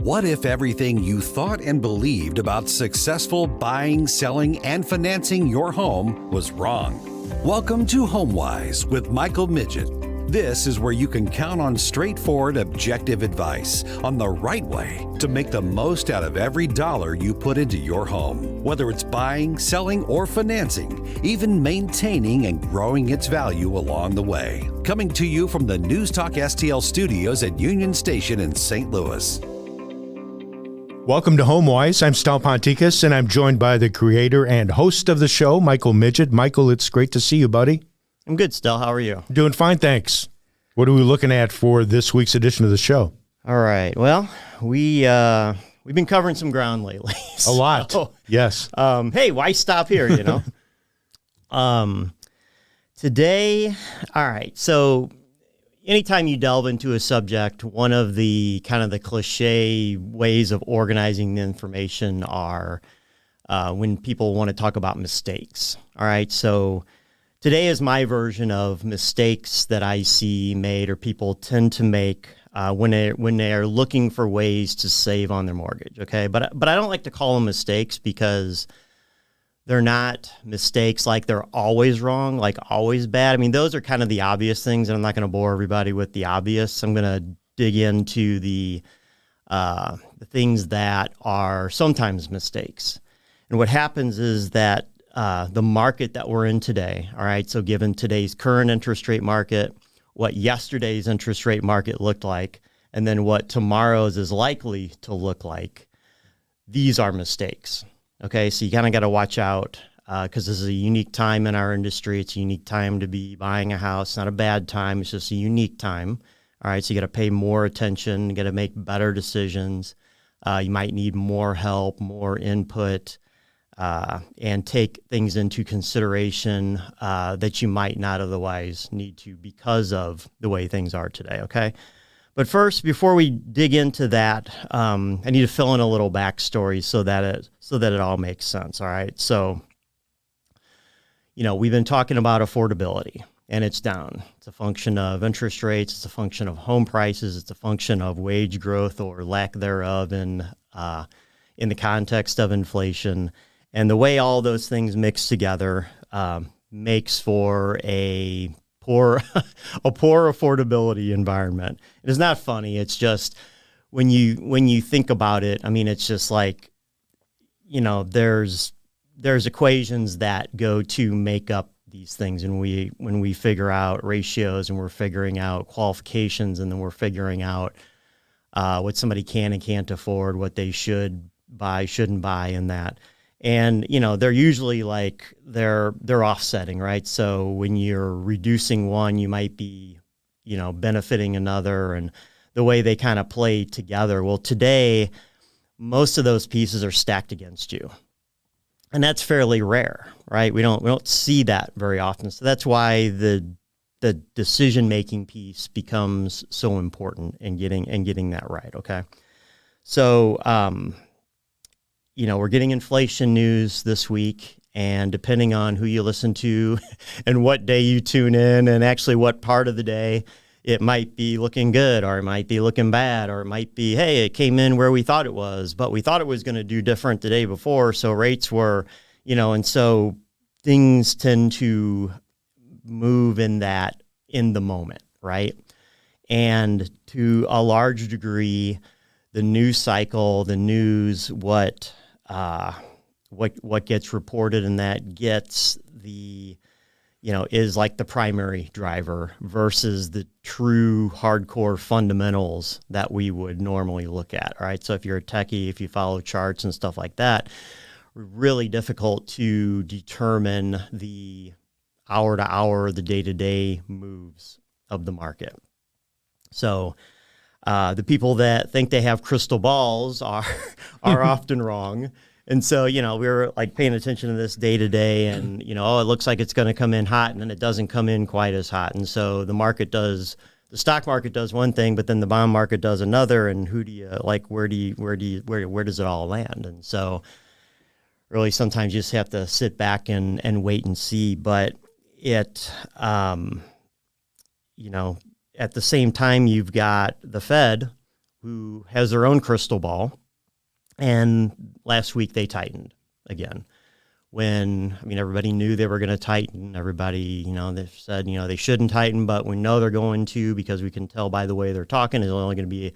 What if everything you thought and believed about successful buying, selling, and financing your home was wrong? Welcome to Homewise with Michael Midget. This is where you can count on straightforward, objective advice on the right way to make the most out of every dollar you put into your home. Whether it's buying, selling, or financing, even maintaining and growing its value along the way. Coming to you from the NewsTalkSTL studios at Union Station in St. Louis. Welcome to Homewise. I'm Stal Ponticus, and I'm joined by the creator and host of the show, Michael Midget. Michael, it's great to see you, buddy. I'm good, Stal. How are you? Doing fine, thanks. What are we looking at for this week's edition of the show? All right. Well, we've been covering some ground lately. A lot. Yes. Hey, why stop here, you know? Today, all right. So anytime you delve into a subject, one of the kind of the cliche ways of organizing the information are when people want to talk about mistakes. All right. So today is my version of mistakes that I see made or people tend to make when they are looking for ways to save on their mortgage. Okay. But I don't like to call them mistakes because they're not mistakes like they're always wrong, like always bad. I mean, those are kind of the obvious things, and I'm not going to bore everybody with the obvious. I'm going to dig into the things that are sometimes mistakes. And what happens is that the market that we're in today, all right, so given today's current interest rate market, what yesterday's interest rate market looked like, and then what tomorrow's is likely to look like, these are mistakes. Okay, so you kind of got to watch out because this is a unique time in our industry. It's a unique time to be buying a house. Not a bad time. It's just a unique time. All right, so you got to pay more attention. You got to make better decisions. You might need more help, more input, and take things into consideration that you might not otherwise need to because of the way things are today. Okay. But first, before we dig into that, I need to fill in a little backstory so that it all makes sense. All right. So, you know, we've been talking about affordability, and it's down. It's a function of interest rates. It's a function of home prices. It's a function of wage growth or lack thereof in the context of inflation. And the way all those things mix together makes for a poor affordability environment. It's not funny. It's just when you think about it, I mean, it's just like, you know, there's equations that go to make up these things. And when we figure out ratios and we're figuring out qualifications, and then we're figuring out what somebody can and can't afford, what they should buy, shouldn't buy, and that. And, you know, they're usually like they're offsetting, right? So when you're reducing one, you might be, you know, benefiting another, and the way they kind of play together. Well, today, most of those pieces are stacked against you. And that's fairly rare, right? We don't see that very often. So that's why the decision-making piece becomes so important in getting that right. Okay. So, you know, we're getting inflation news this week, and depending on who you listen to and what day you tune in and actually what part of the day, it might be looking good or it might be looking bad, or it might be, hey, it came in where we thought it was, but we thought it was going to do different the day before. So rates were, you know, and so things tend to move in the moment, right? And to a large degree, the news cycle, the news, what gets reported, and that gets the, you know, is like the primary driver versus the true hardcore fundamentals that we would normally look at. All right. So if you're a techie, if you follow charts and stuff like that, really difficult to determine the hour to hour, the day to day moves of the market. So the people that think they have crystal balls are often wrong. And so, you know, we were like paying attention to this day to day, and, you know, oh, it looks like it's going to come in hot, and then it doesn't come in quite as hot. And so the stock market does one thing, but then the bond market does another. And who do you like, where does it all land? And so really sometimes you just have to sit back and wait and see. But it, you know, at the same time, you've got the Fed, who has their own crystal ball. And last week they tightened again. Everybody knew they were going to tighten. Everybody, they said, they shouldn't tighten, but we know they're going to because we can tell by the way they're talking. It's only going to be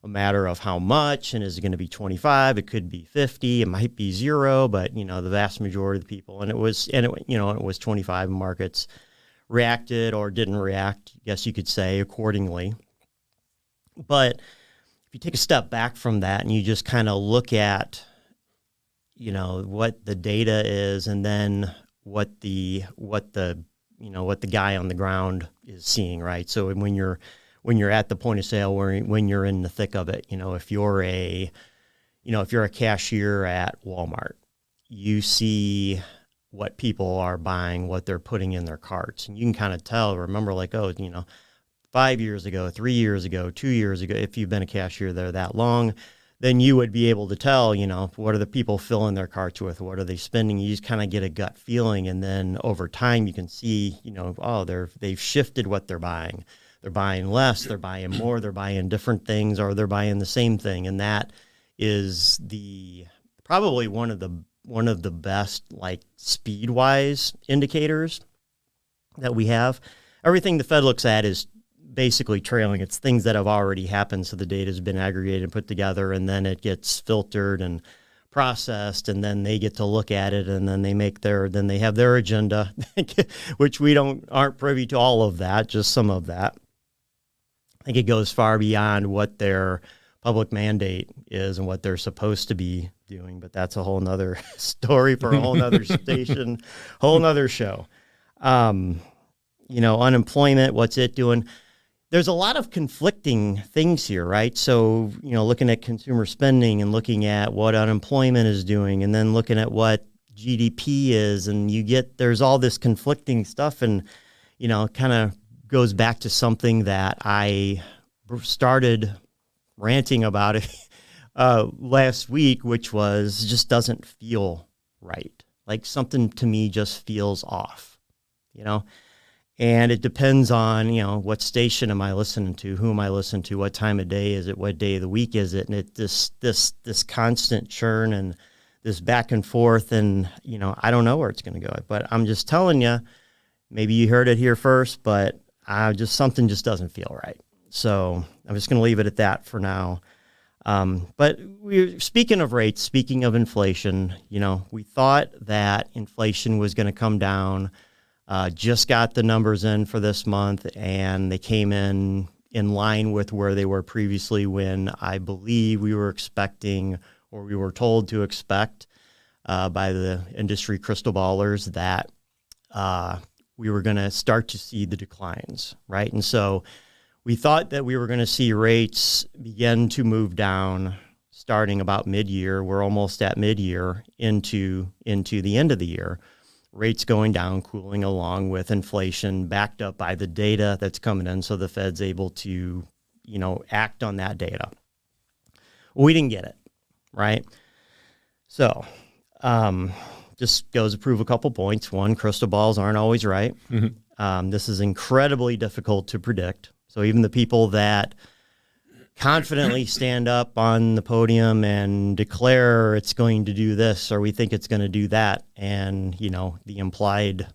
a matter of how much, and is it going to be 25? It could be 50. It might be 0, but the vast majority of the people, it was 25 markets reacted or didn't react, I guess you could say, accordingly. But if you take a step back from that and you just kind of look at what the data is, and then what the guy on the ground is seeing, right? So when you're at the point of sale, when you're in the thick of it, if you're a cashier at Walmart, you see what people are buying, what they're putting in their carts, and you can kind of tell. Remember, 5 years ago, 3 years ago, 2 years ago, if you've been a cashier there that long, then you would be able to tell, what are the people filling their carts with? What are they spending? You just kind of get a gut feeling. And then over time you can see, they've shifted what they're buying. They're buying less, they're buying more, they're buying different things, or they're buying the same thing. And that is probably one of the best, speed-wise indicators that we have. Everything the Fed looks at is basically trailing. It's things that have already happened. So the data has been aggregated and put together, and then it gets filtered and processed, and then they get to look at it, and then they have their agenda, which we aren't privy to all of that, just some of that. I think it goes far beyond what their public mandate is and what they're supposed to be doing, but that's a whole nother story for a whole nother station, whole nother show. Unemployment, what's it doing? There's a lot of conflicting things here, right? So, looking at consumer spending and looking at what unemployment is doing, and then looking at what GDP is, and there's all this conflicting stuff, and, kind of goes back to something that I started ranting about it last week, which was just doesn't feel right. Like something to me just feels off, And it depends on, what station am I listening to, who am I listening to, what time of day is it, what day of the week is it, and this constant churn and this back and forth, and I don't know where it's going to go. But I'm just telling you, maybe you heard it here first, but something just doesn't feel right. So I'm just going to leave it at that for now. But speaking of rates, speaking of inflation, we thought that inflation was going to come down. Just got the numbers in for this month, and they came in line with where they were previously, when I believe we were expecting, or we were told to expect by the industry crystal ballers, that we were going to start to see the declines, right? And so we thought that we were going to see rates begin to move down starting about mid-year. We're almost at mid-year into the end of the year. Rates going down, cooling along with inflation, backed up by the data that's coming in, so the Fed's able to, act on that data. We didn't get it, right? So, just goes to prove a couple points. One, crystal balls aren't always right. Mm-hmm. This is incredibly difficult to predict. So even the people that confidently stand up on the podium and declare it's going to do this, or we think it's going to do that, and the implied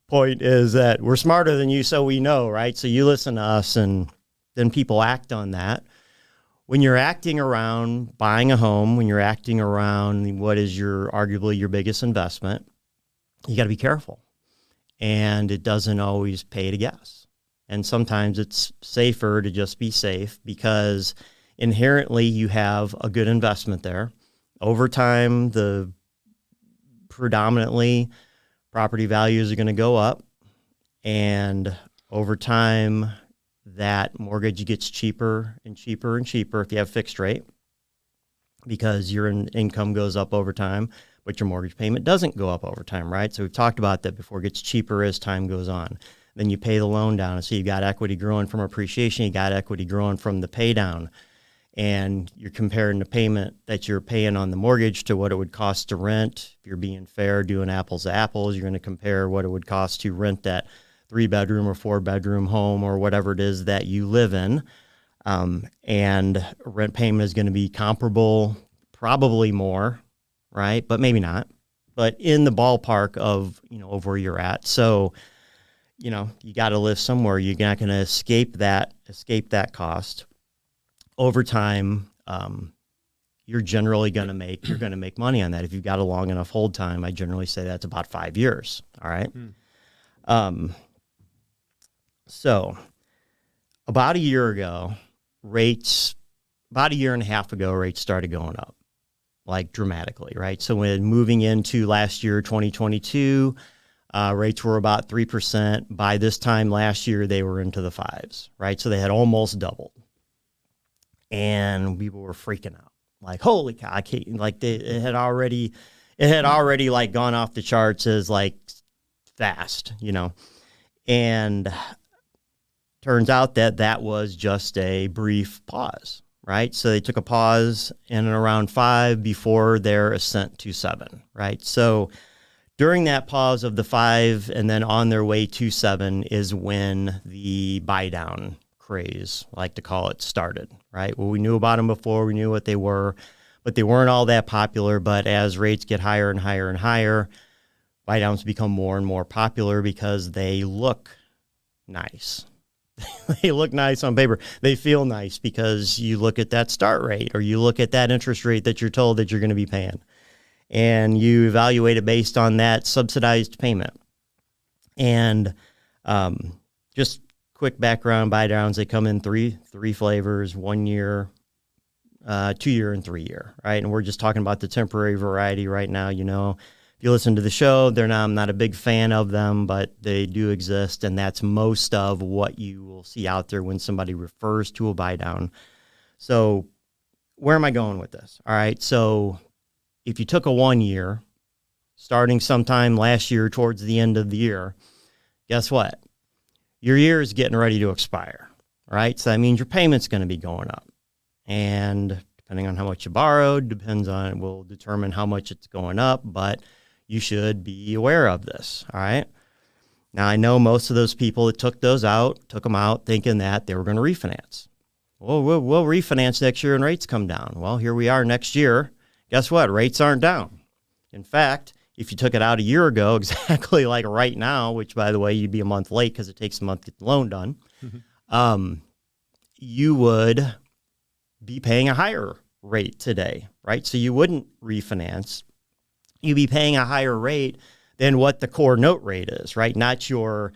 point is that we're smarter than you, so we know, right? So you listen to us, and then people act on that. When you're acting around buying a home, when you're acting around what is arguably your biggest investment, you got to be careful, and it doesn't always pay to guess. And sometimes it's safer to just be safe, because inherently you have a good investment there. Over time, predominantly property values are going to go up. And over time, that mortgage gets cheaper and cheaper and cheaper if you have fixed rate, because your income goes up over time, but your mortgage payment doesn't go up over time, right? So we've talked about that before. It gets cheaper as time goes on. Then you pay the loan down. So you've got equity growing from appreciation. You got equity growing from the pay down. And you're comparing the payment that you're paying on the mortgage to what it would cost to rent. If you're being fair, doing apples to apples, you're going to compare what it would cost to rent that 3-bedroom or 4-bedroom home, or whatever it is that you live in. and rent payment is going to be comparable, probably more, right? But maybe not. But in the ballpark of, of where you're at. So, you got to live somewhere. You're not going to escape that cost. Over time, you're generally going to make money on that. If you've got a long enough hold time, I generally say that's about 5 years. All right. So about a year and a half ago, rates started going up, like dramatically, right? So when moving into last year, 2022, rates were about 3%. By this time last year, they were into the fives, right? So they had almost doubled. And people were freaking out, like, holy cow, I can't, like it had already like gone off the charts as like fast, and turns out that was just a brief pause, right? So they took a pause in and around 5 before their ascent to 7, right? So during that pause of the 5 and then on their way to 7 is when the buy down craze, I like to call it, started, right? Well, we knew about them before, we knew what they were, but they weren't all that popular. But as rates get higher and higher and higher, buy downs become more and more popular because they look nice. They look nice on paper. They feel nice because you look at that start rate or you look at that interest rate that you're told that you're going to be paying, and you evaluate it based on that subsidized payment. And just quick background, buy downs, they come in three flavors: 1 year, 2 year, and 3 year, right? And we're just talking about the temporary variety right now. If you listen to the show, I'm not a big fan of them, but they do exist, and that's most of what you will see out there when somebody refers to a buy down. So where am I going with this? All right, so if you took a 1 year, starting sometime last year towards the end of the year, guess what? Your year is getting ready to expire, right? So that means your payment's going to be going up. And depending on how much you borrowed, will determine how much it's going up, but you should be aware of this, all right? Now, I know most of those people that took them out thinking that they were going to refinance. Well, we'll refinance next year and rates come down. Well, here we are next year. Guess what? Rates aren't down. In fact, if you took it out a year ago, exactly like right now, which, by the way, you'd be a month late because it takes a month to get the loan done, you would be paying a higher rate today, right? So you wouldn't refinance. You'd be paying a higher rate than what the core note rate is, right? Not your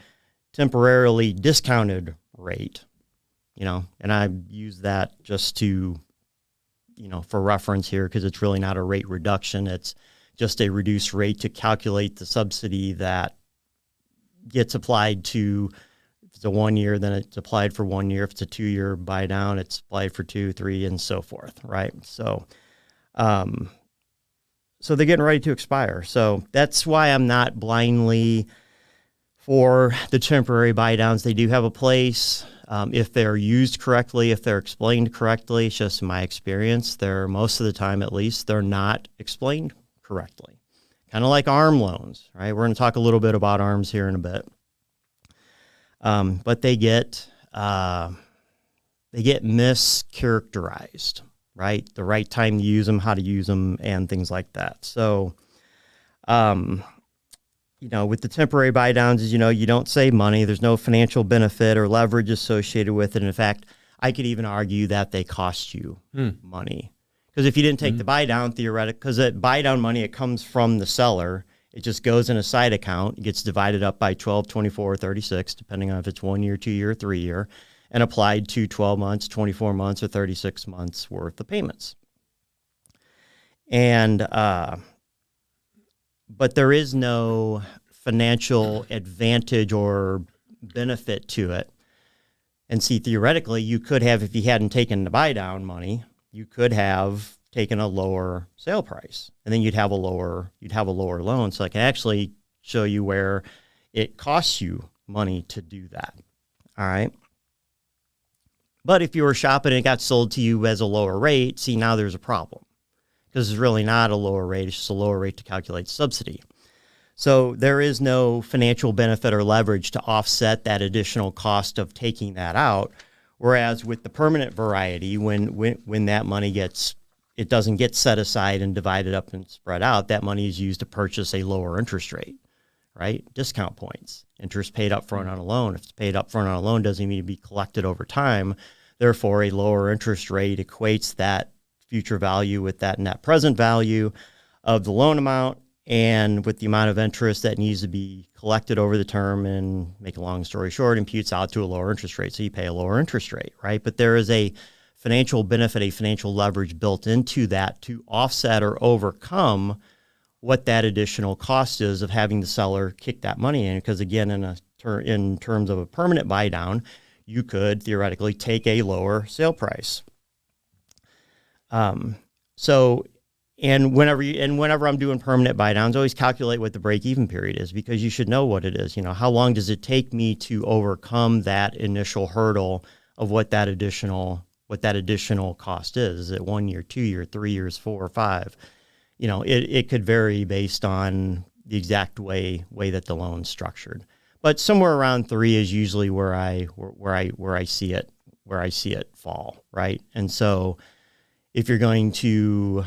temporarily discounted rate, and I use that just to, for reference here, because it's really not a rate reduction. It's just a reduced rate to calculate the subsidy that gets applied to. If it's a 1 year, then it's applied for 1 year. If it's a 2 year buy down, it's applied for 2, 3, and so forth, right? So, so they're getting ready to expire. So that's why I'm not blindly for the temporary buy downs. They do have a place if they're used correctly, if they're explained correctly. It's just my experience. Most of the time, at least, they're not explained correctly. Kind of like ARM loans, right? We're going to talk a little bit about ARMs here in a bit. But they get mischaracterized, right? The right time to use them, how to use them, and things like that. So, with the temporary buy downs, you don't save money. There's no financial benefit or leverage associated with it. And in fact, I could even argue that they cost you money. Because if you didn't take the buy down, theoretically, because that buy down money, it comes from the seller. It just goes in a side account. It gets divided up by 12, 24, or 36, depending on if it's 1 year, 2 year, 3 year, and applied to 12 months, 24 months, or 36 months worth of payments. And, but there is no financial advantage or benefit to it. And see, theoretically, you could have, if you hadn't taken the buy down money, you could have taken a lower sale price, and then you'd have a lower loan. So I can actually show you where it costs you money to do that. All right. But if you were shopping and it got sold to you as a lower rate, see, now there's a problem, because it's really not a lower rate. It's just a lower rate to calculate subsidy. So there is no financial benefit or leverage to offset that additional cost of taking that out. Whereas with the permanent variety, when that money it doesn't get set aside and divided up and spread out, that money is used to purchase a lower interest rate, right? Discount points, interest paid up front on a loan. If it's paid up front on a loan, doesn't need to be collected over time. Therefore, a lower interest rate equates that future value with that net present value of the loan amount and with the amount of interest that needs to be collected over the term, and make a long story short, imputes out to a lower interest rate. So you pay a lower interest rate, right? But there is a financial benefit, a financial leverage built into that to offset or overcome what that additional cost is of having the seller kick that money in. Because again, in terms of a permanent buy down, you could theoretically take a lower sale price. Whenever I'm doing permanent buy downs, always calculate what the break even period is, because you should know what it is. How long does it take me to overcome that initial hurdle of what that additional cost is? Is it 1 year, 2 year, 3 years, 4 or 5? It could vary based on the exact way that the loan's structured. But somewhere around 3 is usually where I see it fall, right? And so if you're going to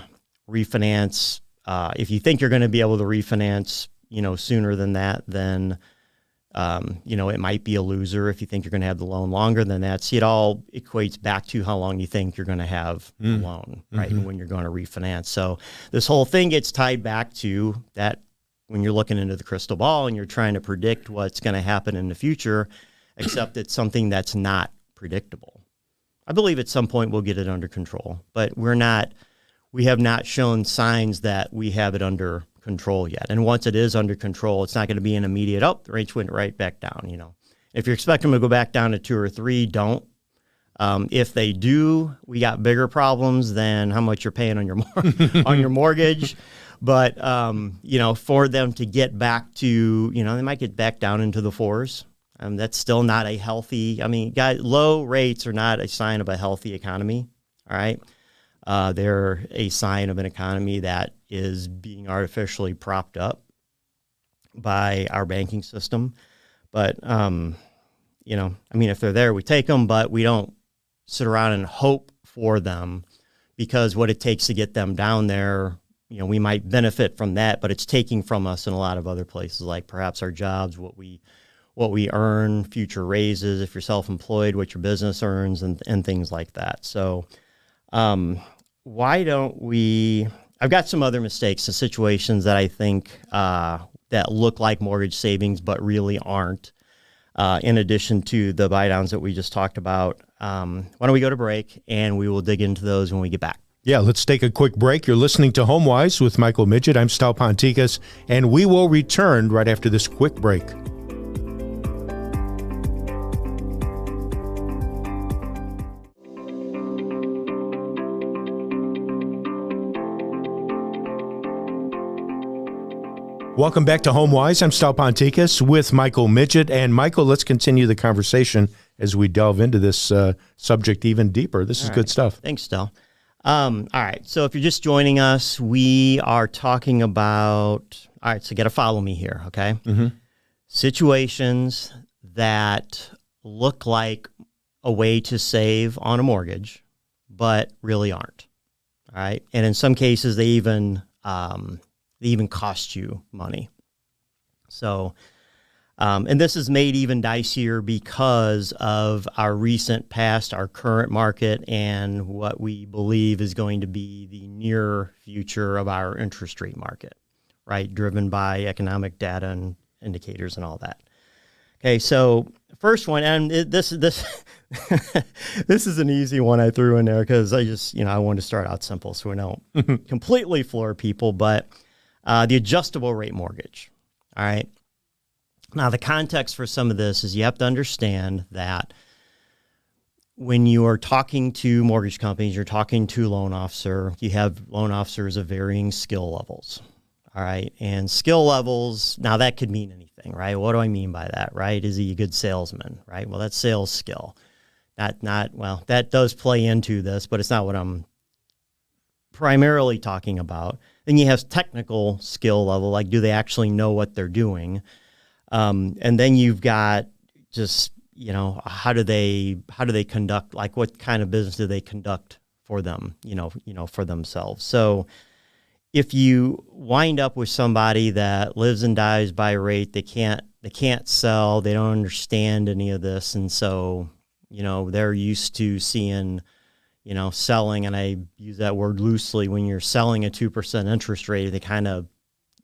refinance, if you think you're going to be able to refinance, sooner than that, then, it might be a loser. If you think you're going to have the loan longer than that, see, it all equates back to how long you think you're going to have the loan, right? And when you're going to refinance. So this whole thing gets tied back to that when you're looking into the crystal ball and you're trying to predict what's going to happen in the future, except it's something that's not predictable. I believe at some point we'll get it under control, but we have not shown signs that we have it under control yet. And once it is under control, it's not going to be an immediate, the rates went right back down. If you're expecting them to go back down to 2 or 3, don't. If they do, we got bigger problems than how much you're paying on your on your mortgage. But for them to get back to, they might get back down into the 4s. That's still not a healthy. Low rates are not a sign of a healthy economy. All right. They're a sign of an economy that is being artificially propped up by our banking system. But, if they're there, we take them, but we don't sit around and hope for them, because what it takes to get them down there, we might benefit from that, but it's taking from us in a lot of other places, like perhaps our jobs, what we earn, future raises, if you're self-employed, what your business earns, and things like that. So, why don't we? I've got some other mistakes and situations that I think that look like mortgage savings but really aren't. In addition to the buy downs that we just talked about, why don't we go to break and we will dig into those when we get back. Yeah, let's take a quick break. You're listening to Homewise with Michael Midget. I'm Stal Ponticus, and we will return right after this quick break. Welcome back to Homewise. I'm Stal Ponticus with Michael Midget. And Michael, let's continue the conversation as we delve into this subject even deeper. This is good stuff. Thanks, Stal. All right. So if you're just joining us, we are talking about, all right, so get to follow me here, okay? Mm-hmm. Situations that look like a way to save on a mortgage, but really aren't, all right? And in some cases, they even cost you money. So, and this is made even dicier because of our recent past, our current market, and what we believe is going to be the near future of our interest rate market, right? Driven by economic data and indicators and all that. Okay, so first one, and this this is an easy one I threw in there because I wanted to start out simple so we don't completely floor people, but the adjustable rate mortgage. All right. Now, the context for some of this is you have to understand that when you are talking to mortgage companies, you're talking to a loan officer, you have loan officers of varying skill levels. All right. And skill levels, now that could mean anything, right? What do I mean by that, right? Is he a good salesman, right? Well, that's sales skill. Well, that does play into this, but it's not what I'm primarily talking about. Then you have technical skill level, like do they actually know what they're doing? And then you've got just, how do they conduct, like what kind of business do they conduct for them, for themselves. So if you wind up with somebody that lives and dies by rate, they can't sell, they don't understand any of this. And so, they're used to seeing, selling, and I use that word loosely, when you're selling a 2% interest rate, they kind of,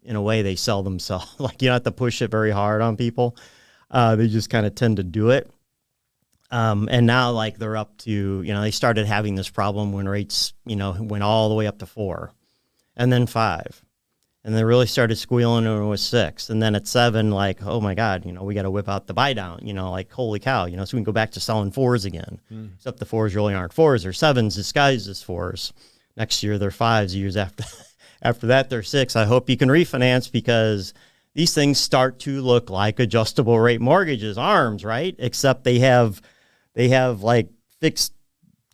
in a way, they sell themselves. Like, you don't have to push it very hard on people. They just kind of tend to do it. And now, like, they're up to, they started having this problem when rates, went all the way up to 4, and then 5. And they really started squealing when it was 6. And then at 7, like, oh my God, we got to whip out the buy down, like, holy cow, so we can go back to selling 4s again. Except the 4s really aren't 4s, they're 7s disguised as 4s. Next year, they're 5s. Years after that, they're 6. I hope you can refinance, because these things start to look like adjustable rate mortgages, ARMs, right? Except they have like fixed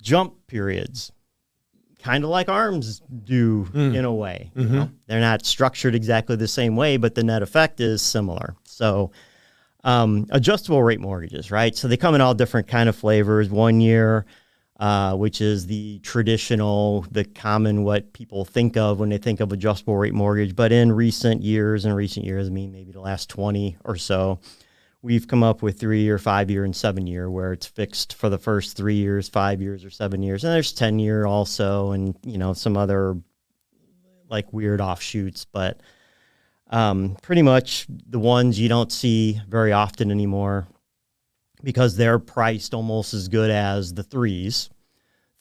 jump periods, kind of like ARMs do in a way. They're not structured exactly the same way, but the net effect is similar. So adjustable rate mortgages, right? So they come in all different kind of flavors. 1 year, which is the traditional, the common, what people think of when they think of adjustable rate mortgage. But in recent years, I mean maybe the last 20 or so, we've come up with 3-year, 5-year, and 7-year, where it's fixed for the first 3 years, 5 years, or 7 years. And there's 10-year also, and some other like weird offshoots. But pretty much the ones you don't see very often anymore, because they're priced almost as good as the 3s.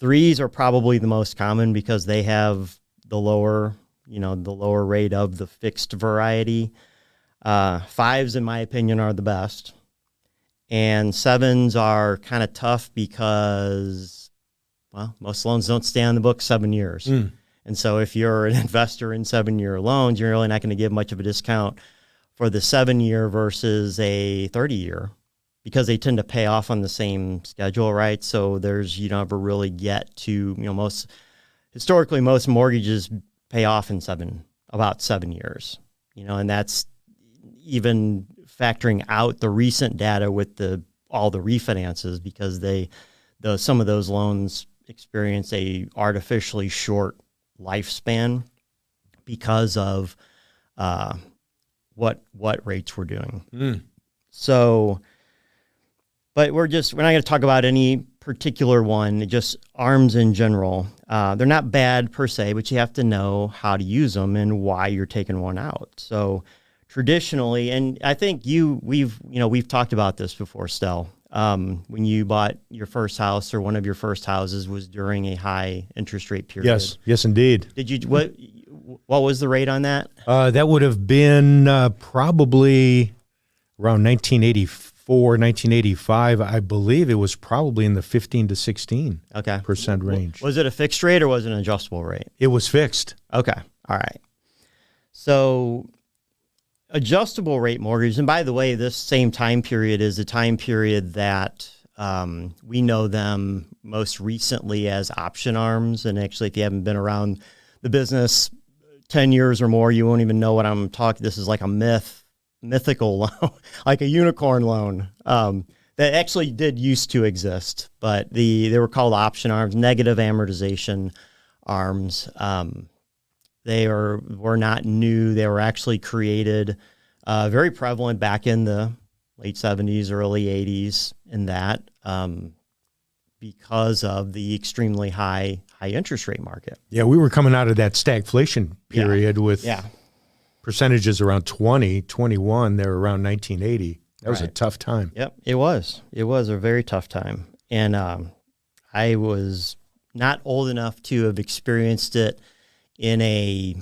3s are probably the most common because they have the lower rate of the fixed variety. 5s, in my opinion, are the best. And 7s are kind of tough because, well, most loans don't stay on the book 7 years. And so if you're an investor in 7-year loans, you're really not going to give much of a discount for the 7-year versus a 30-year, because they tend to pay off on the same schedule, right? So you don't ever really get to, historically, most mortgages pay off in about 7 years, and that's even factoring out the recent data with all the refinances, because some of those loans experience a artificially short lifespan because of what rates we're doing. So, but we're not going to talk about any particular one, just ARMs in general. They're not bad per se, but you have to know how to use them and why you're taking one out. So traditionally, and I think we've talked about this before, Stel. When you bought your first house, or one of your first houses, was during a high interest rate period. Yes, indeed. Did you what was the rate on that? That would have been probably around 1984, 1985. I believe it was probably in the 15 to 16% range. Was it a fixed rate or was it an adjustable rate? It was fixed. Okay. All right. So adjustable rate mortgage, and by the way, this same time period is the time period that we know them most recently as option ARMs. And actually, if you haven't been around the business 10 years or more, you won't even know what I'm talking. This is like a mythical loan, like a unicorn loan that actually did used to exist, but they were called option ARMs, negative amortization ARMs. They were not new. They were actually created, very prevalent back in the late 70s, early 80s, in that because of the extremely high interest rate market. Yeah, we were coming out of that stagflation period with percentages around 20, 21. They were around 1980. That was a tough time. Yep, it was. It was a very tough time. And I was not old enough to have experienced it I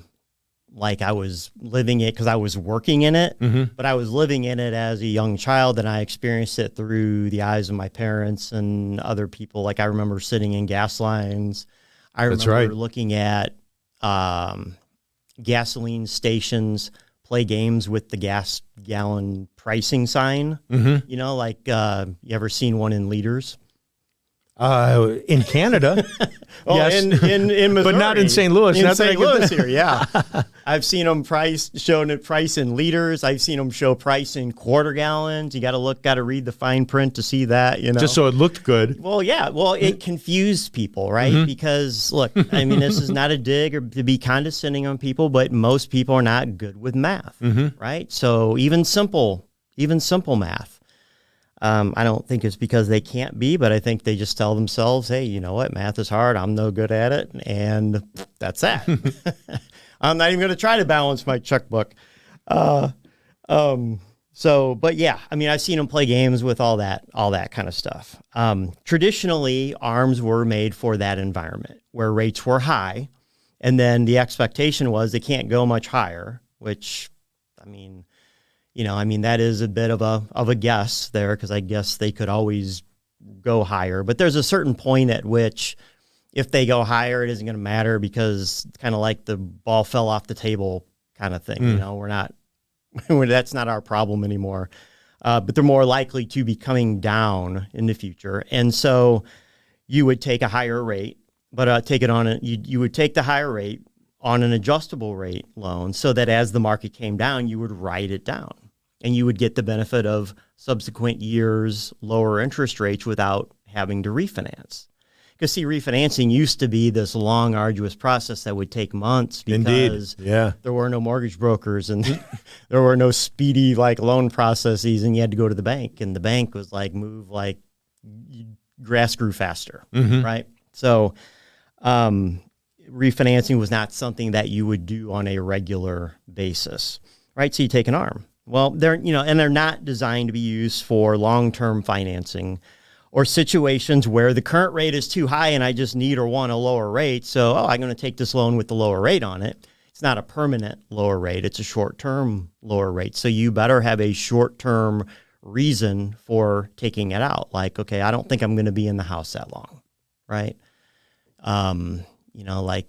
was living it because I was working in it, but I was living in it as a young child, and I experienced it through the eyes of my parents and other people. Like, I remember sitting in gas lines. I remember looking at gasoline stations play games with the gas gallon pricing sign. You ever seen one in liters? In Canada, well, yes, in Missouri, but not in St. Louis. In Not St. Louis here, yeah. I've seen them showing it price in liters. I've seen them show price in quarter gallons. You got to read the fine print to see that. Just so it looked good. Well, yeah. Well, it confused people, right? Because look, I mean, this is not a dig or to be condescending on people, but most people are not good with math, right? So even simple math. I don't think it's because they can't be, but I think they just tell themselves, hey, you know what? Math is hard. I'm no good at it. And that's that. I'm not even going to try to balance my checkbook. But yeah, I mean, I've seen them play games with all that kind of stuff. Traditionally, ARMs were made for that environment where rates were high. And then the expectation was they can't go much higher, which, I mean, that is a bit of a guess there, because I guess they could always go higher. But there's a certain point at which if they go higher, it isn't going to matter, because it's kind of like the ball fell off the table kind of thing. We're not, that's not our problem anymore. But they're more likely to be coming down in the future. And so you would take a higher rate, but you would take the higher rate on an adjustable rate loan, so that as the market came down, you would write it down and you would get the benefit of subsequent years' lower interest rates without having to refinance. Because see, refinancing used to be this long, arduous process that would take months, because there were no mortgage brokers and there were no speedy loan processes, and you had to go to the bank, and the bank was move grass grew faster, right? So refinancing was not something that you would do on a regular basis, right? So you take an ARM. Well, they're not designed to be used for long-term financing or situations where the current rate is too high and I just need or want a lower rate. So, I'm going to take this loan with the lower rate on it. It's not a permanent lower rate. It's a short-term lower rate. So you better have a short-term reason for taking it out. Okay, I don't think I'm going to be in the house that long, right?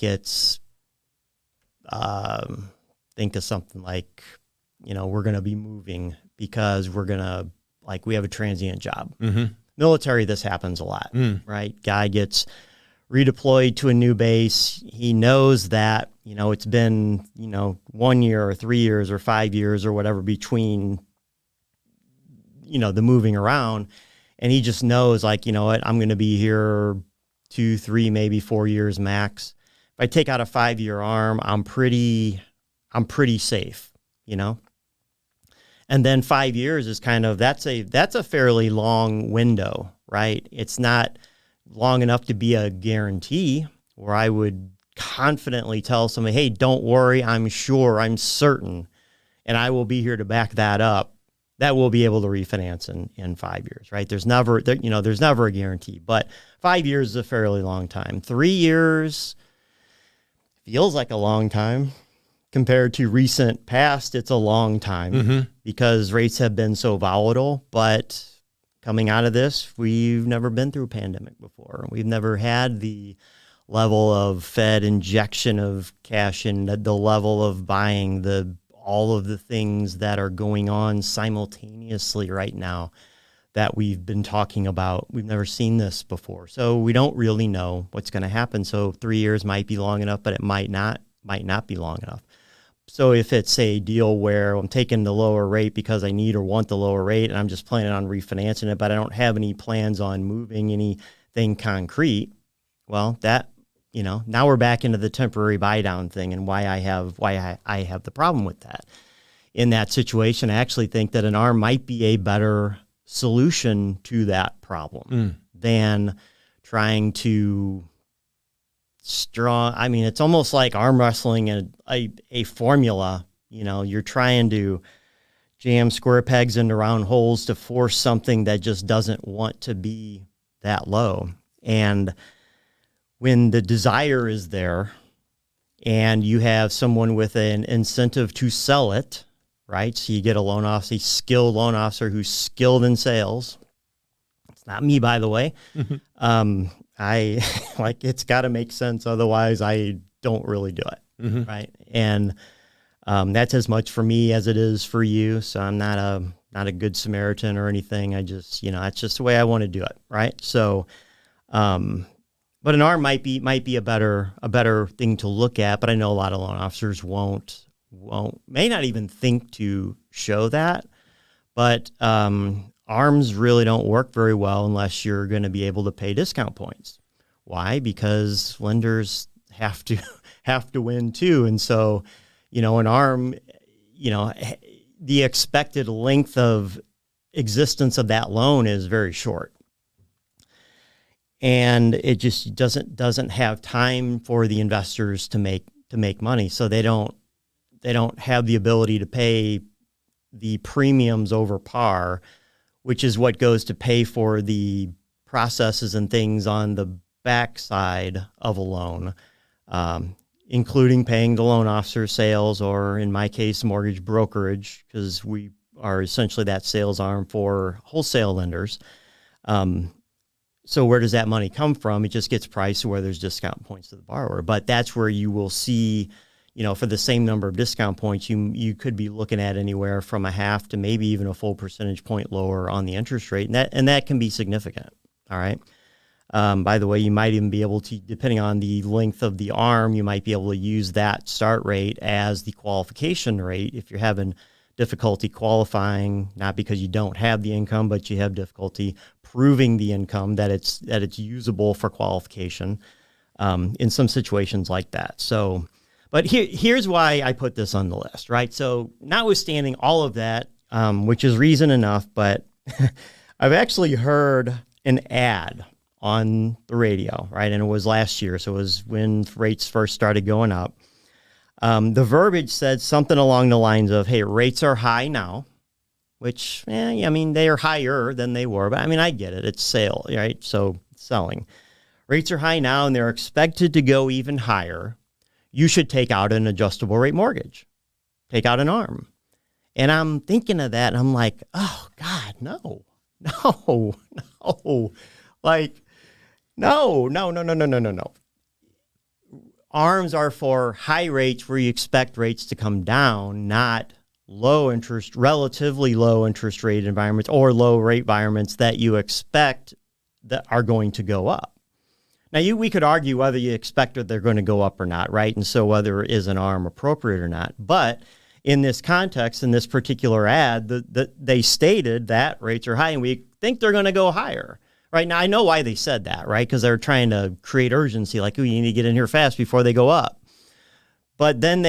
It's, think of something like, we're going to be moving because we're going to, we have a transient job. Military, this happens a lot, right? Guy gets redeployed to a new base. He knows that, it's been, 1 year or 3 years or 5 years or whatever between, the moving around. And he just knows, you know what, I'm going to be here 2, 3, maybe 4 years max. If I take out a 5-year ARM, I'm pretty safe, And then 5 years is that's a fairly long window, right? It's not long enough to be a guarantee where I would confidently tell somebody, hey, don't worry, I'm sure, I'm certain, and I will be here to back that up, that we'll be able to refinance in 5 years, right? There's never a guarantee, but 5 years is a fairly long time. 3 years feels like a long time. Compared to recent past, it's a long time because rates have been so volatile. But coming out of this, we've never been through a pandemic before. We've never had the level of Fed injection of cash and the level of buying, all of the things that are going on simultaneously right now that we've been talking about. We've never seen this before. So we don't really know what's going to happen. So 3 years might be long enough, but it might not be long enough. So if it's a deal where I'm taking the lower rate because I need or want the lower rate and I'm just planning on refinancing it, but I don't have any plans on moving anything concrete, well, that, now we're back into the temporary buy down thing and why I have the problem with that. In that situation, I actually think that an ARM might be a better solution to that problem than trying to it's almost like arm wrestling and a formula. You're trying to jam square pegs into round holes to force something that just doesn't want to be that low. And when the desire is there and you have someone with an incentive to sell it, right? So you get a skilled loan officer who's skilled in sales. It's not me, by the way. It's got to make sense. Otherwise, I don't really do it. Right. And that's as much for me as it is for you. So I'm not a good Samaritan or anything. I just, it's just the way I want to do it. Right. So But an ARM might be a better thing to look at. But I know a lot of loan officers may not even think to show that. But ARMs really don't work very well unless you're going to be able to pay discount points. Why? Because lenders have to win too. And so, an ARM, the expected length of existence of that loan is very short. And it just doesn't have time for the investors to make money. So they don't have the ability to pay the premiums over par, which is what goes to pay for the processes and things on the backside of a loan, including paying the loan officer sales, or in my case, mortgage brokerage, because we are essentially that sales arm for wholesale lenders. So where does that money come from? It just gets priced where there's discount points to the borrower. But that's where you will see, for the same number of discount points, you could be looking at anywhere from a half to maybe even a full percentage point lower on the interest rate. And that can be significant. All right. By the way, you might even be able to, depending on the length of the arm, you might be able to use that start rate as the qualification rate if you're having difficulty qualifying, not because you don't have the income, but you have difficulty proving the income that it's usable for qualification, in some situations like that. So, but here's why I put this on the list, right? So notwithstanding all of that, which is reason enough, but I've actually heard an ad on the radio, right? And it was last year. So it was when rates first started going up. The verbiage said something along the lines of, hey, rates are high now, which, they are higher than they were. But I get it. It's sale, right? So selling. Rates are high now and they're expected to go even higher. You should take out an adjustable rate mortgage. Take out an ARM. And I'm thinking of that and I'm like, oh, God, no. Like, no. ARMs are for high rates where you expect rates to come down, not relatively low interest rate environments or low rate environments that you expect that are going to go up. Now, we could argue whether you expect that they're going to go up or not, right? And so whether is an ARM appropriate or not. But in this context, in this particular ad, they stated that rates are high and we think they're going to go higher. Right now, I know why they said that, right? Because they're trying to create urgency, like, oh, you need to get in here fast before they go up. But then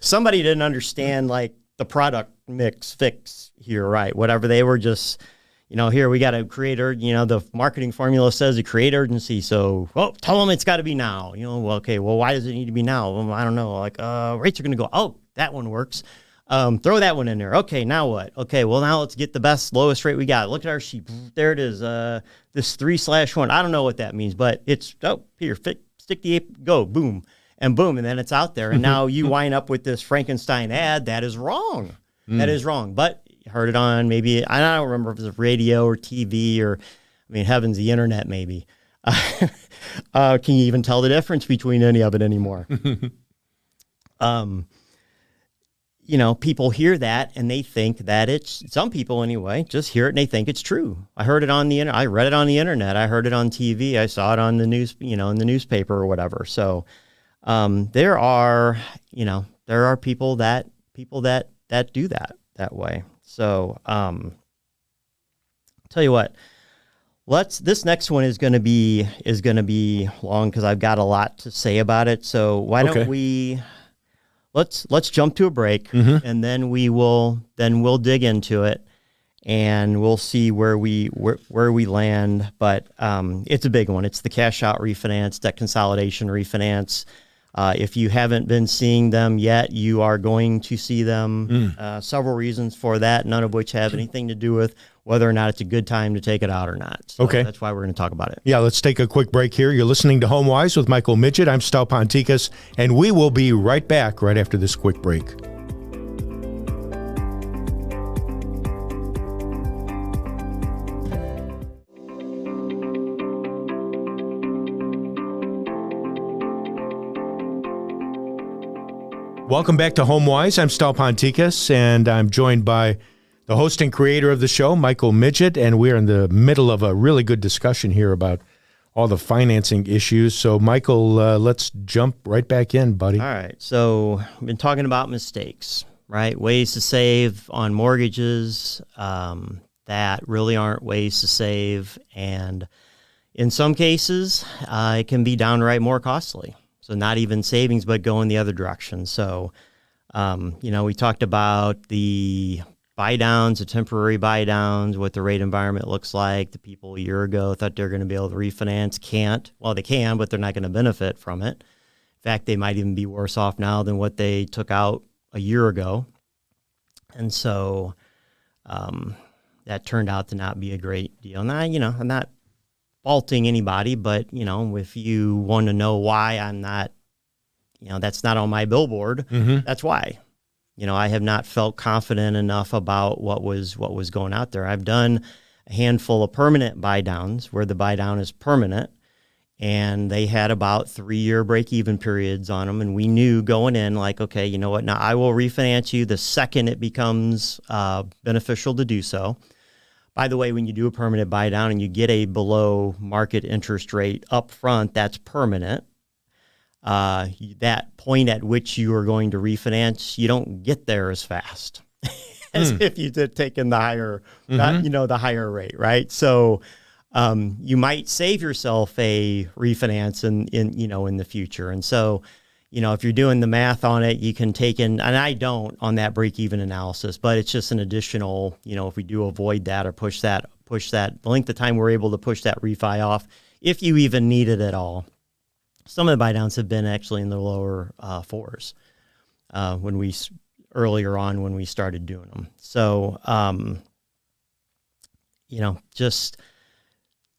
somebody didn't understand, like, the product mix fix here, right? Whatever, they were just, here we got to create, the marketing formula says to create urgency. So, tell them it's got to be now. Why does it need to be now? Well, I don't know. Like, rates are going to go, oh, that one works. Throw that one in there. Okay, now what? Okay, well, now let's get the lowest rate we got. Look at our sheet. There it is. This 3/1. I don't know what that means, but it's, here, stick the ape, go, boom, and then it's out there. And now you wind up with this Frankenstein ad that is wrong. That is wrong. But you heard it on maybe, I don't remember if it was radio or TV or, heavens, the internet maybe. Can you even tell the difference between any of it anymore? People hear that and they think that some people anyway, just hear it and they think it's true. I heard it on the internet. I read it on the internet. I heard it on TV. I saw it on the news, in the newspaper or whatever. So, there are people that do that way. So, tell you what, this next one is going to be long because I've got a lot to say about it. So why don't we, Let's jump to a break, and then we'll dig into it, and we'll see where we land. But it's a big one. It's the cash out refinance, debt consolidation refinance. If you haven't been seeing them yet, you are going to see them. Several reasons for that, none of which have anything to do with whether or not it's a good time to take it out or not. So okay. That's why we're going to talk about it. Yeah, let's take a quick break here. You're listening to Homewise with Michael Midget. I'm Stal Ponticus, and we will be right back right after this quick break. Welcome back to Homewise. I'm Stal Ponticus, and I'm joined by the host and creator of the show, Michael Midget, and we're in the middle of a really good discussion here about all the financing issues. So, Michael, let's jump right back in, buddy. All right. So, we've been talking about mistakes, right? Ways to save on mortgages that really aren't ways to save. And in some cases, it can be downright more costly. So, not even savings, but going the other direction. So, we talked about the buy downs, the temporary buy downs, what the rate environment looks like. The people a year ago thought they're going to be able to refinance, can't. Well, they can, but they're not going to benefit from it. In fact, they might even be worse off now than what they took out a year ago. And so that turned out to not be a great deal. Now, I'm not faulting anybody, but, if you want to know why I'm not, that's not on my billboard, that's why. I have not felt confident enough about what was going out there. I've done a handful of permanent buy downs where the buy down is permanent, and they had about 3-year break-even periods on them. And we knew going in, like, okay, you know what? Now I will refinance you the second it becomes beneficial to do so. By the way, when you do a permanent buy down and you get a below market interest rate up front, that's permanent. That point at which you are going to refinance, you don't get there as fast as if you did taken the higher, the higher rate, right? So, you might save yourself a refinance in the future. And so, if you're doing the math on it, you can take in, and I don't on that break-even analysis, but it's just an additional, if we do avoid that or push that, the length of time we're able to push that refi off, if you even need it at all. Some of the buy downs have been actually in the lower fours earlier on when we started doing them. So, just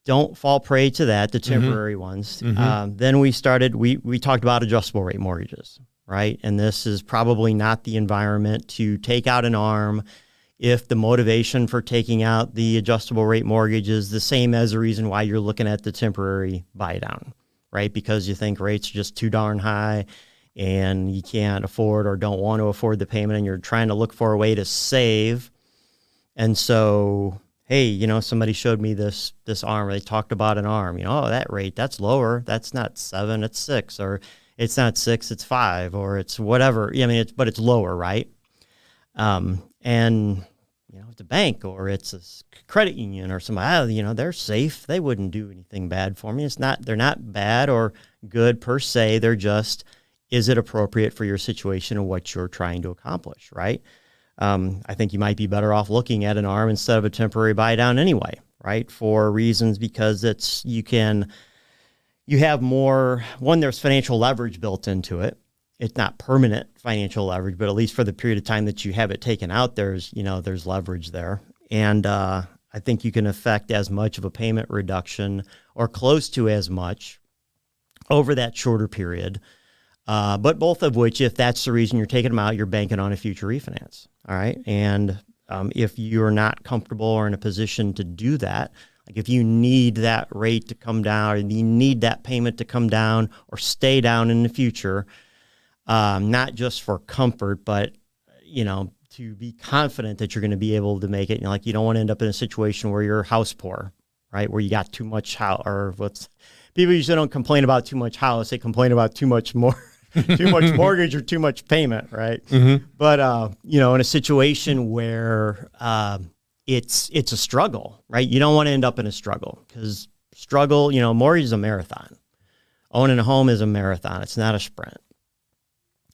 don't fall prey to that, the temporary ones. Then we talked about adjustable rate mortgages, right? And this is probably not the environment to take out an ARM if the motivation for taking out the adjustable rate mortgage is the same as the reason why you're looking at the temporary buy down. Right? Because you think rates are just too darn high and you can't afford or don't want to afford the payment and you're trying to look for a way to save. And so, hey, somebody showed me this ARM. They talked about an ARM. That rate, that's lower. That's not 7, it's 6. Or it's not 6, it's 5. Or it's whatever. But it's lower, right? And it's a bank or it's a credit union or somebody, they're safe. They wouldn't do anything bad for me. They're not bad or good per se. They're just, is it appropriate for your situation and what you're trying to accomplish, right? I think you might be better off looking at an ARM instead of a temporary buy down anyway, right? For reasons because you have more, one, there's financial leverage built into it. It's not permanent financial leverage, but at least for the period of time that you have it taken out, there's leverage there. And I think you can affect as much of a payment reduction or close to as much over that shorter period. But both of which, if that's the reason you're taking them out, you're banking on a future refinance. All right. And if you're not comfortable or in a position to do that, like if you need that rate to come down or you need that payment to come down or stay down in the future, not just for comfort, but, to be confident that you're going to be able to make it. You don't want to end up in a situation where you're house poor, right? Where you got too much house, or people usually don't complain about too much house. They complain about too much mortgage or too much payment, right? But, in a situation where it's a struggle, right? You don't want to end up in a struggle because mortgage is a marathon. Owning a home is a marathon. It's not a sprint.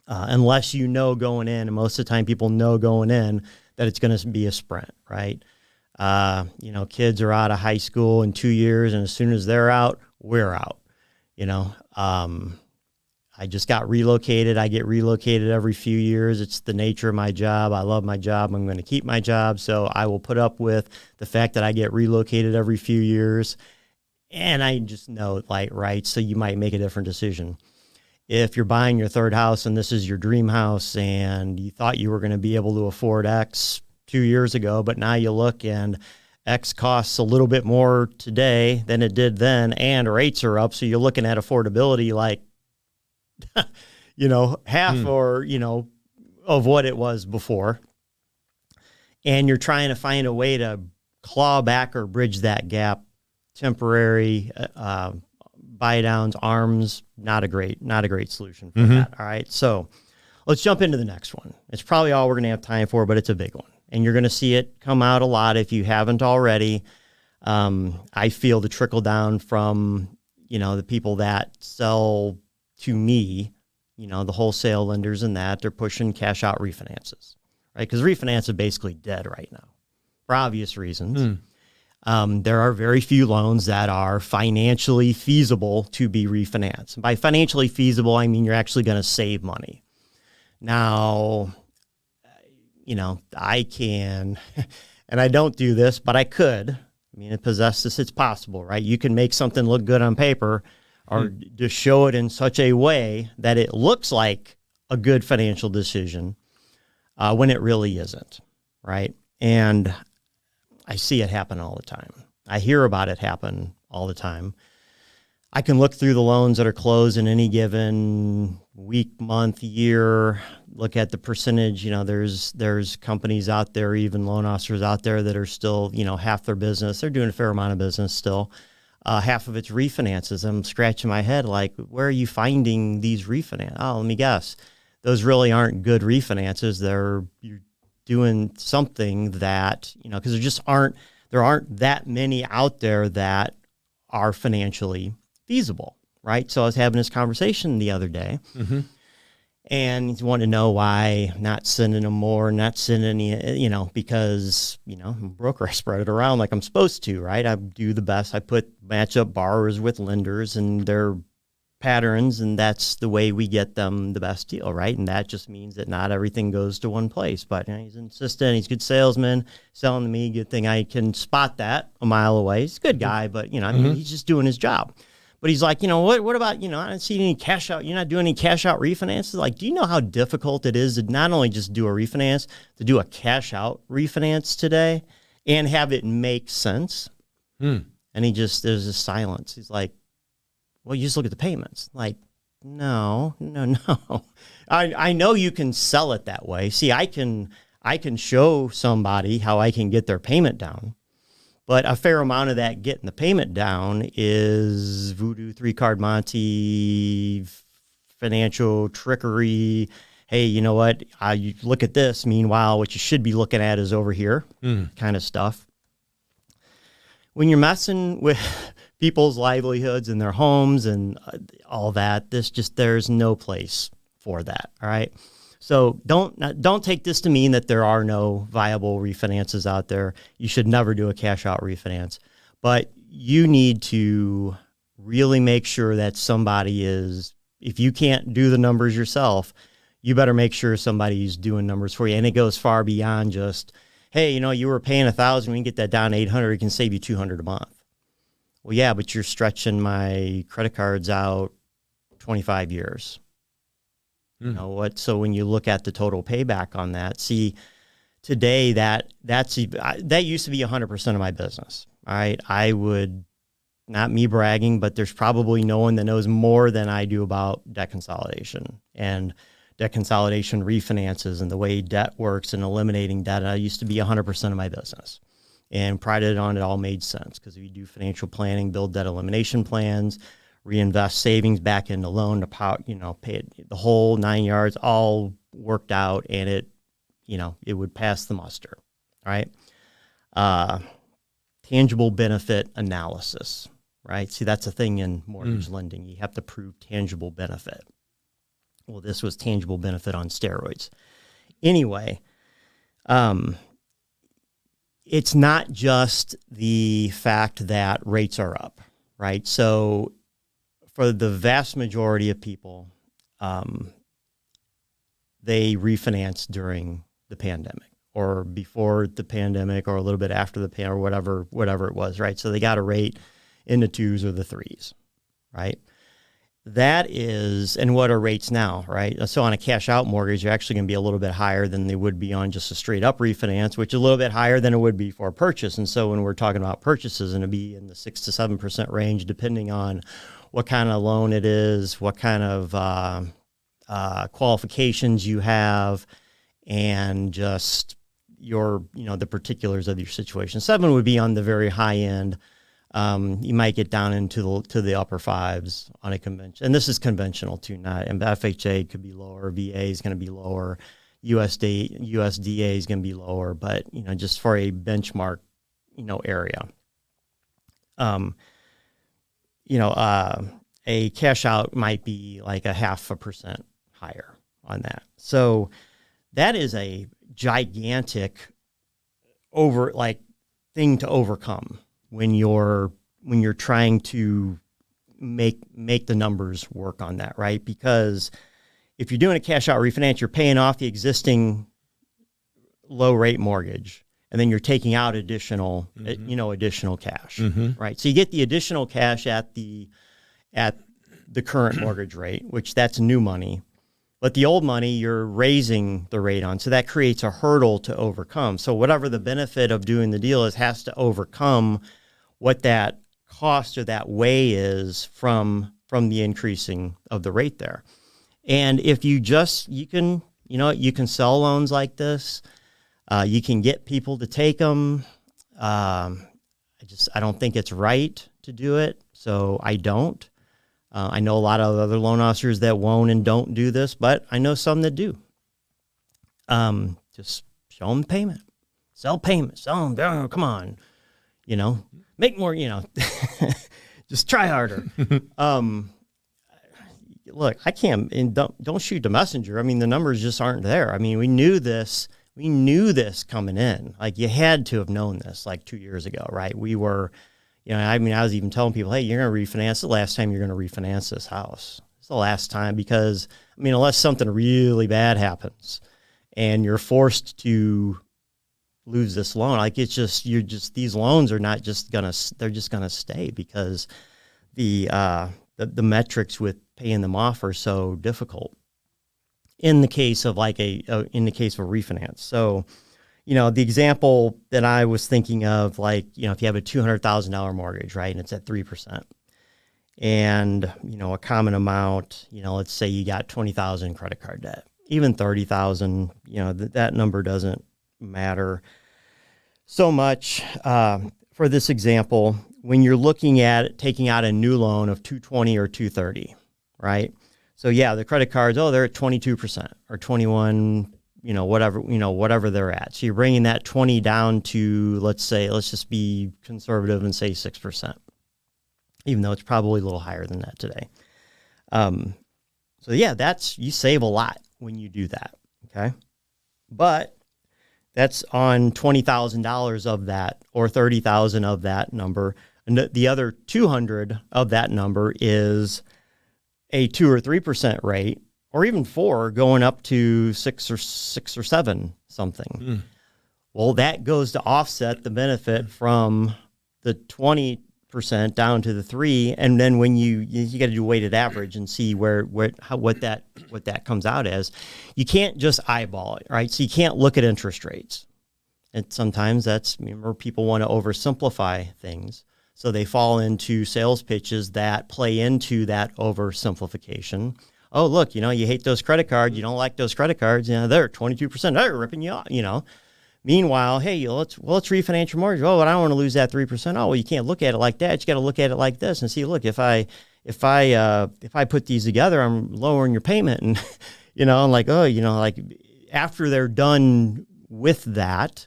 Unless going in, and most of the time people know going in that it's going to be a sprint, right? Kids are out of high school in 2 years, and as soon as they're out, we're out. I just got relocated. I get relocated every few years. It's the nature of my job. I love my job. I'm going to keep my job. So I will put up with the fact that I get relocated every few years. And I just know, right? So you might make a different decision. If you're buying your third house and this is your dream house and you thought you were going to be able to afford X 2 years ago, but now you look and X costs a little bit more today than it did then, and rates are up. So you're looking at affordability half or, of what it was before. and you're trying to find a way to claw back or bridge that gap, temporary buy downs, arms, not a great solution for that. All right. So let's jump into the next one. It's probably all we're going to have time for, but it's a big one. And you're going to see it come out a lot if you haven't already. I feel the trickle down from, the people that sell to me, the wholesale lenders and that, they're pushing cash out refinances, right? Because refinance is basically dead right now for obvious reasons. There are very few loans that are financially feasible to be refinanced. By financially feasible, I mean you're actually going to save money. Now, I can, and I don't do this, but I could. I mean, it possesses, it's possible, right? You can make something look good on paper or just show it in such a way that it looks like a good financial decision when it really isn't, right? And I see it happen all the time. I hear about it happen all the time. I can look through the loans that are closed in any given week, month, year, look at the percentage. There's companies out there, even loan officers out there that are still, half their business. They're doing a fair amount of business still. Half of it's refinances. I'm scratching my head like, where are you finding these refinances? Oh, let me guess. Those really aren't good refinances. You're doing something that, because there aren't that many out there that are financially feasible, right? So I was having this conversation the other day, and he wanted to know why not sending them more, not sending any, because, I'm a broker, I spread it around like I'm supposed to, right? I do the best. I match up borrowers with lenders and their patterns, and that's the way we get them the best deal, right? And that just means that not everything goes to one place, but he's insistent. He's a good salesman, selling to me. Good thing I can spot that a mile away. He's a good guy, but he's just doing his job. But he's like, what about, I don't see any cash out. You're not doing any cash out refinances. Like, do you know how difficult it is to not only just do a refinance, to do a cash out refinance today and have it make sense? And there's this silence. He's like, well, you just look at the payments. Like, no. I know you can sell it that way. See, I can show somebody how I can get their payment down. But a fair amount of that getting the payment down is voodoo, 3-card Monte, financial trickery. Hey, you know what? You look at this. Meanwhile, what you should be looking at is over here kind of stuff. When you're messing with people's livelihoods and their homes and all that, there's no place for that. All right. So don't take this to mean that there are no viable refinances out there. You should never do a cash out refinance, but you need to really make sure that somebody is, if you can't do the numbers yourself, you better make sure somebody's doing numbers for you. And it goes far beyond just, hey, you were paying $1,000, we can get that down to $800, it can save you $200 a month. Well, yeah, but you're stretching my credit cards out 25 years. You know what? So when you look at the total payback on that, see, today that used to be 100% of my business. All right, I would, not me bragging, but there's probably no one that knows more than I do about debt consolidation and debt consolidation refinances and the way debt works and eliminating debt. I used to be 100% of my business. And prided on it all made sense because if you do financial planning, build debt elimination plans, reinvest savings back into loan to pay it, the whole 9 yards, all worked out, and it would pass the muster. All right. Tangible benefit analysis, right? See, that's a thing in mortgage lending. You have to prove tangible benefit. Well, this was tangible benefit on steroids. Anyway, it's not just the fact that rates are up, right? So for the vast majority of people, they refinanced during the pandemic or before the pandemic or a little bit after the pandemic or whatever it was, right? So they got a rate in the 2s or the 3s, right? That is, and what are rates now, right? So on a cash out mortgage, you're actually going to be a little bit higher than they would be on just a straight up refinance, which is a little bit higher than it would be for a purchase. And so when we're talking about purchases, and it'll be in the 6 to 7% range, depending on what kind of loan it is, what kind of qualifications you have, and just the particulars of your situation. 7 would be on the very high end. You might get down into the upper 5s on a convention. And this is conventional too, and FHA could be lower, VA is going to be lower, USDA is going to be lower, but, just for a benchmark, area. A cash out might be like a 0.5% higher on that. So that is a gigantic thing to overcome when you're trying to make the numbers work on that, right? Because if you're doing a cash out refinance, you're paying off the existing low rate mortgage, and then you're taking out additional cash, right? So you get the additional cash at the current mortgage rate, which that's new money. But the old money, you're raising the rate on. So that creates a hurdle to overcome. So whatever the benefit of doing the deal is has to overcome what that cost or that way is from the increasing of the rate there. And if you can sell loans like this. You can get people to take them. I don't think it's right to do it. So I don't. I know a lot of other loan officers that won't and don't do this, but I know some that do. Just show them payment, sell them. Oh, come on, make more. Just try harder. Look, I can't. And don't shoot the messenger. I mean, the numbers just aren't there. I mean, we knew this. We knew this coming in. Like, you had to have known this like 2 years ago, right? We were. I was even telling people, hey, you're going to refinance. The last time you're going to refinance this house. It's the last time, because, unless something really bad happens and you're forced to lose this loan, these loans are not just going to, they're just going to stay because the metrics with paying them off are so difficult in the case of refinance. So, the example that I was thinking of, if you have a $200,000 mortgage, right, and it's at 3%, and, a common amount, let's say you got $20,000 credit card debt, even $30,000, that number doesn't matter so much. For this example, when you're looking at taking out a new loan of $220 or $230, right? So yeah, the credit cards, they're at 22% or 21%. Whatever they're at. So you're bringing that 20 down to, let's just be conservative and say 6%, even though it's probably a little higher than that today. So yeah, you save a lot when you do that. Okay. But that's on $20,000 of that, or 30,000 of that number. And the other 200 of that number is a 2 or 3% rate, or even 4, going up to 6 or 7 something. Well, that goes to offset the benefit from the 20% down to the 3, and then when you got to do weighted average and see what that comes out as. You can't just eyeball it, right? So you can't look at interest rates, and sometimes people want to oversimplify things, so they fall into sales pitches that play into that oversimplification. Oh, look, you hate those credit cards. You don't like those credit cards. They're 22%. They're ripping you off, Meanwhile, hey, let's refinance your mortgage. Oh, but I don't want to lose that 3%. Oh, well, you can't look at it like that. You got to look at it like this and see, look, if I put these together, I'm lowering your payment. And, after they're done with that,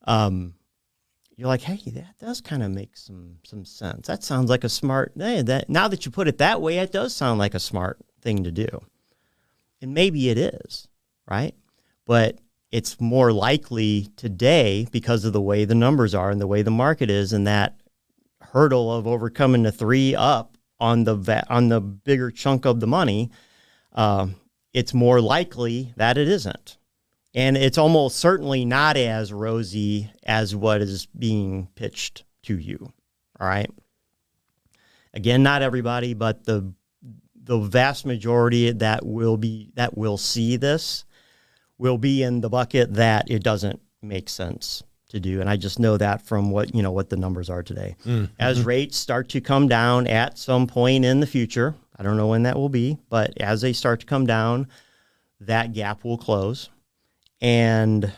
you're like, hey, that does kind of make some sense. That sounds like a smart, now that you put it that way, it does sound like a smart thing to do. And maybe it is, right? But it's more likely today, because of the way the numbers are and the way the market is, and that hurdle of overcoming the 3 up on the bigger chunk of the money, it's more likely that it isn't. And it's almost certainly not as rosy as what is being pitched to you. All right. Again, not everybody, but the vast majority that will see this will be in the bucket that it doesn't make sense to do. And I just know that from what the numbers are today. As rates start to come down at some point in the future, I don't know when that will be, but as they start to come down, that gap will close. And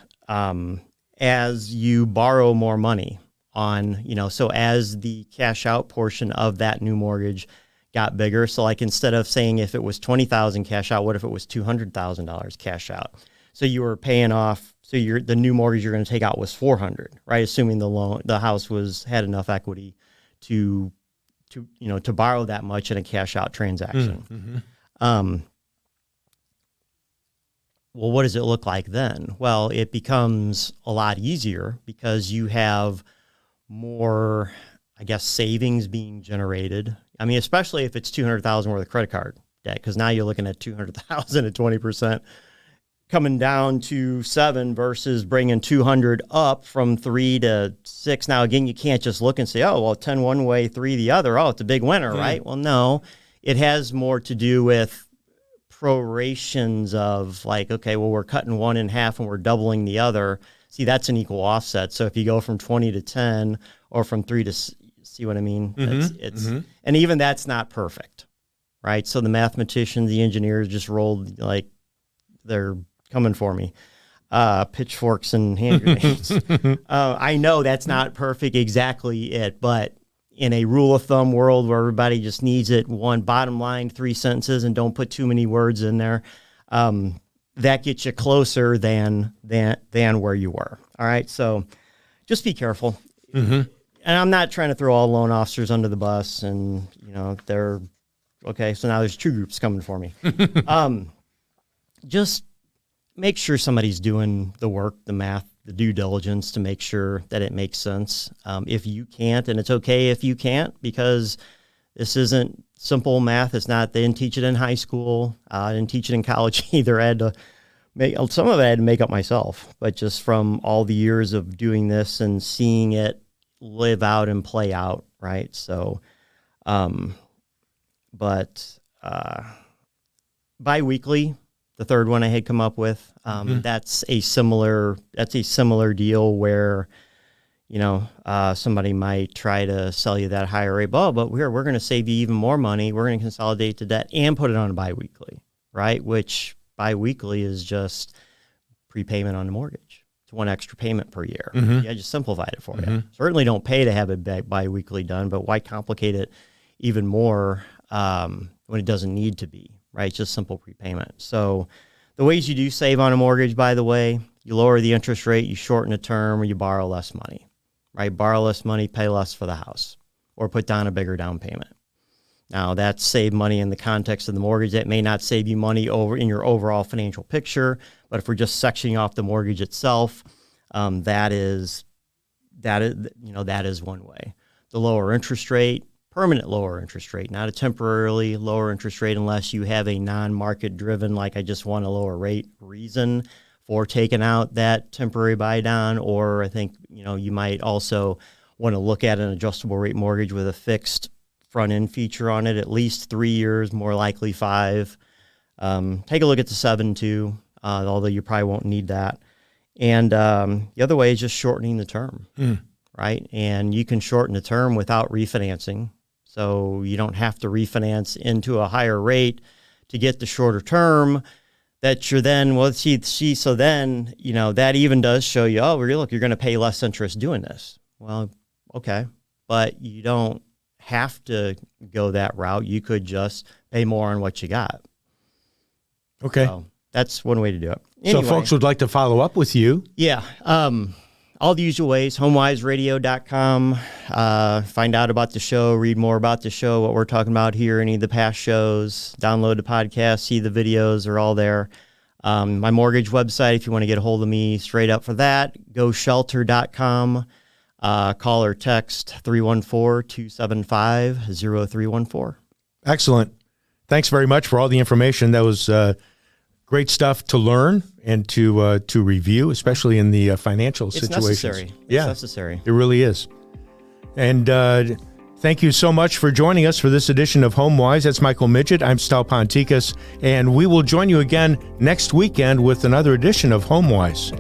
as you borrow more money on, so as the cash out portion of that new mortgage got bigger. So like instead of saying if it was $20,000 cash out, what if it was $200,000 cash out? So you were paying off. So the new mortgage you're going to take out was $400,000, right? Assuming the house had enough equity to borrow that much in a cash out transaction. Well, what does it look like then? Well, it becomes a lot easier because you have more, I guess, savings being generated. I mean, especially if it's $200,000 worth of credit card debt, because now you're looking at $200,000 at 20% coming down to 7 versus bringing 200 up from 3 to 6. Now, again, you can't just look and say, oh, well, 10 one way, 3 the other. Oh, it's a big winner, right? Well, no, it has more to do with prorations of like, okay, well, we're cutting one in half and we're doubling the other. See, that's an equal offset. So if you go from 20 to 10 or from 3 to, see what I mean? And even that's not perfect, right? So the mathematicians, the engineers just rolled like they're coming for me. Pitchforks and hand grenades. I know that's not perfect, exactly it, but in a rule of thumb world where everybody just needs it, one bottom line, 3 sentences, and don't put too many words in there, that gets you closer than where you were. All right, so just be careful. And I'm not trying to throw all loan officers under the bus, and they're okay. So now there's 2 groups coming for me. Just make sure somebody's doing the work, the math, the due diligence to make sure that it makes sense. If you can't, and it's okay if you can't, because this isn't simple math. It's not, they didn't teach it in high school. I didn't teach it in college either. I had to some of it I had to make up myself, but just from all the years of doing this and seeing it live out and play out. Right. So, biweekly, the third one I had come up with, that's a similar deal where, somebody might try to sell you that higher rate, but we're going to save you even more money. We're going to consolidate the debt and put it on a biweekly, right? Which biweekly is just prepayment on the mortgage. It's one extra payment per year. Yeah, just simplified it for you. Certainly don't pay to have it biweekly done, but why complicate it even more when it doesn't need to be? Right, it's just simple prepayment. So the ways you do save on a mortgage, by the way, you lower the interest rate, you shorten the term, or you borrow less money, right? Borrow less money, pay less for the house, or put down a bigger down payment. Now, that's save money in the context of the mortgage. That may not save you money in your overall financial picture, but if we're just sectioning off the mortgage itself, that is one way. The lower interest rate, permanent lower interest rate, not a temporarily lower interest rate unless you have a non-market driven, like I just want a lower rate reason for taking out that temporary buy down. Or I think, you might also want to look at an adjustable rate mortgage with a fixed front end feature on it, at least 3 years, more likely 5. Take a look at the 7 too, although you probably won't need that. And the other way is just shortening the term, right? And you can shorten the term without refinancing. So you don't have to refinance into a higher rate to get the shorter term that you're then, so then, that even does show you, look, you're going to pay less interest doing this. Well, okay. But you don't have to go that route. You could just pay more on what you got. Okay. So that's one way to do it. Anyway, so folks would like to follow up with you. Yeah. All the usual ways, homewiseradio.com. Find out about the show, read more about the show, what we're talking about here, any of the past shows, download the podcast, see the videos, are all there. My mortgage website, if you want to get a hold of me straight up for that, goshelter.com. Call or text 314-275-0314. Excellent. Thanks very much for all the information. That was great stuff to learn and to review, especially in the financial situations. Necessary. Yeah, it's necessary. It really is. And thank you so much for joining us for this edition of Homewise. That's Michael Midget. I'm Stal Ponticus, and we will join you again next weekend with another edition of Homewise.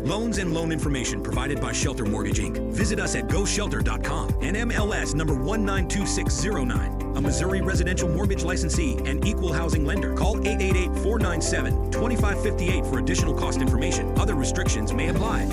Loans and loan information provided by Shelter Mortgage, Inc. Visit us at GoShelter.com and MLS number 192609. A Missouri residential mortgage licensee and equal housing lender. Call 888-497-2558 for additional cost information. Other restrictions may apply.